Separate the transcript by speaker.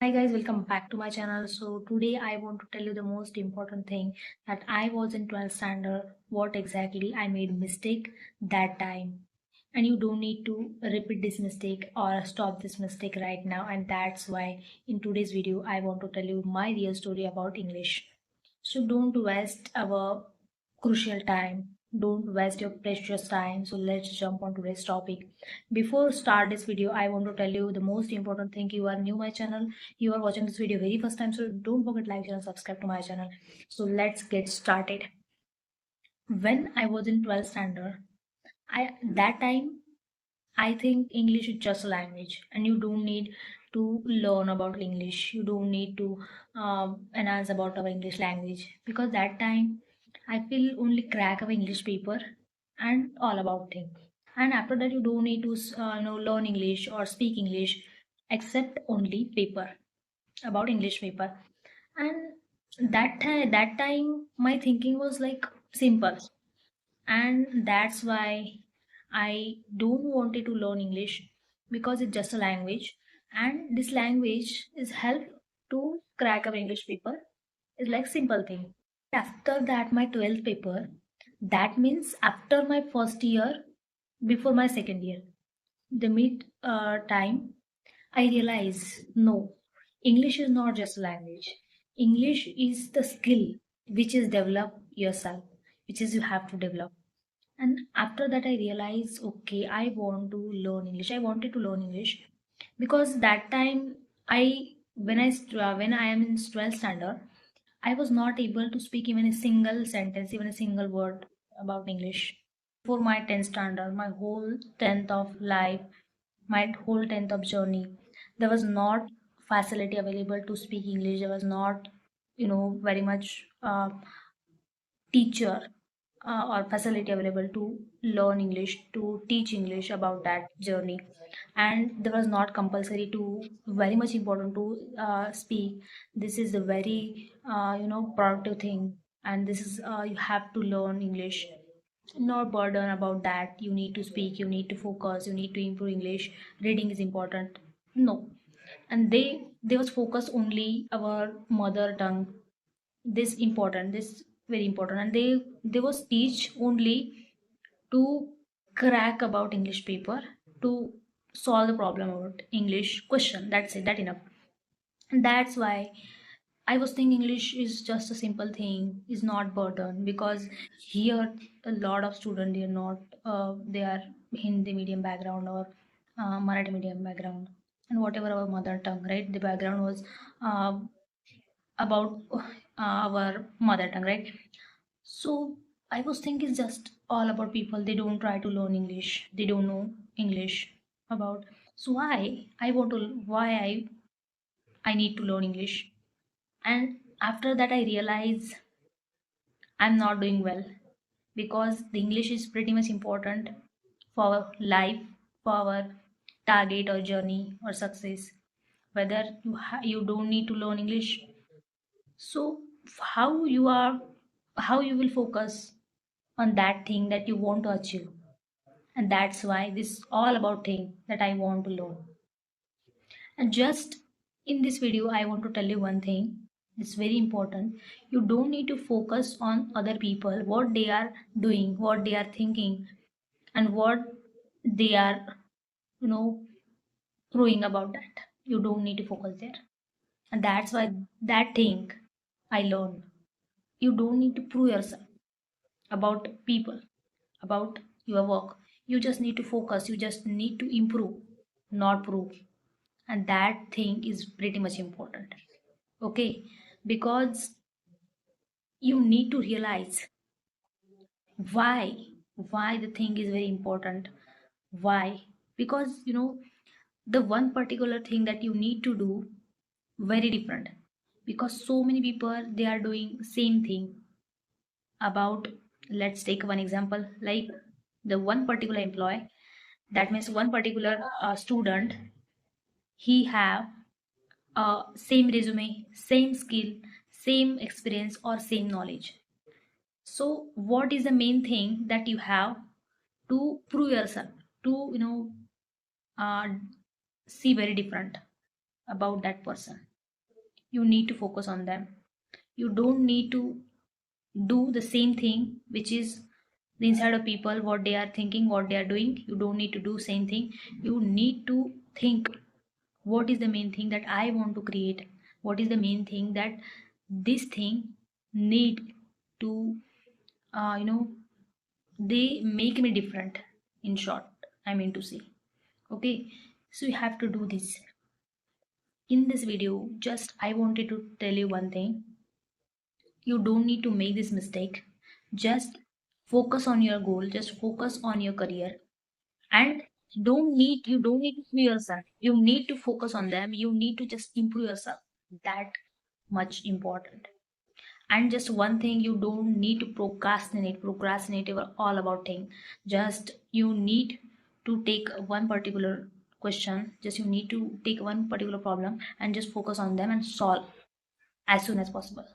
Speaker 1: Hi guys, welcome back to my channel. So today I want to tell you the most important thing that I was in 12th standard, what exactly I made mistake that time. And you don't need to repeat this mistake or stop this mistake right now. And that's why in today's video I want to tell you my real story about English. So don't waste our crucial time. Don't waste your precious time. So let's jump on today's topic. Before start this video, I want to tell you the most important thing. You are new my channel. You are watching this video very first time. So don't forget like, share, and subscribe to my channel. So let's get started. When I was in 12th standard, I that time I think English is just a language, and you don't need to learn about English. You don't need to enhance about our English language because that time I feel only crack of English paper and all about thing. And after that, you don't need to learn English or speak English except only paper about English paper. And that time my thinking was like simple, and that's why I don't wanted to learn English because it's just a language, and this language is help to crack our English paper. It's like simple thing. After that, my 12th paper, that means after my first year, before my second year, the mid time, I realize no, English is not just a language. English is the skill which is develop yourself, which is you have to develop. And after that, I realized, okay, I want to learn English. I wanted to learn English because that time when I am in 12th standard, I was not able to speak even a single sentence, even a single word about English. For my 10th standard, my whole 10th of life, my whole 10th of journey, there was not facility available to speak English. There was not, very much teacher or facility available to learn English, to teach English about that journey. And there was not compulsory to very much important to speak. This is a very productive thing, and this is you have to learn English. Not burden about that. You need to speak. You need to focus. You need to improve English. Reading is important. No, and they was focus only our mother tongue, this very important, and they was teach only to crack about English paper, to solve the problem about English question. That's it, that enough. And that's why I was thinking English is just a simple thing, is not burden, because here a lot of students, they are not they are Hindi medium background or Marathi medium background, and whatever our mother tongue, right, the background was uh, about our mother tongue, right? So I was thinking just all about people. They don't try to learn English. They don't know English about. So why I need to learn English. And after that I realize I'm not doing well, because the English is pretty much important for our life, for our target or journey or success. Whether you don't need to learn English, so how you are, how you will focus on that thing that you want to achieve. And that's why this all about thing that I want to learn. And just in this video I want to tell you one thing. It's very important. You don't need to focus on other people, what they are doing, what they are thinking, and what they are, you know throwing about that. You don't need to focus there. And that's why that thing I learned. You don't need to prove yourself about people, about your work. You just need to focus, you just need to improve, not prove. And that thing is pretty much important. Okay, because you need to realize why why the thing is very important. Why? Because the one particular thing that you need to do very different, because so many people they are doing same thing about. Let's take one example, like the one particular employee, that means one particular student, he have same resume, same skill, same experience, or same knowledge. So what is the main thing that you have to prove yourself, to uh, see very different, about that person. You need to focus on them. You don't need to do the same thing which is the inside of people, what they are thinking, what they are doing. You don't need to do same thing. You need to think, what is the main thing that I want to create, what is the main thing that this thing need to you know they make me different, in short, I mean to say. Okay, so you have to do this. In this video, just I wanted to tell you one thing. You don't need to make this mistake. Just focus on your goal, just focus on your career, and you don't need to see yourself, you need to focus on them, you need to just improve yourself. That much important. And just one thing, you don't need to procrastinate all about thing. Just you need to take one particular question, just you need to take one particular problem and just focus on them and solve as soon as possible.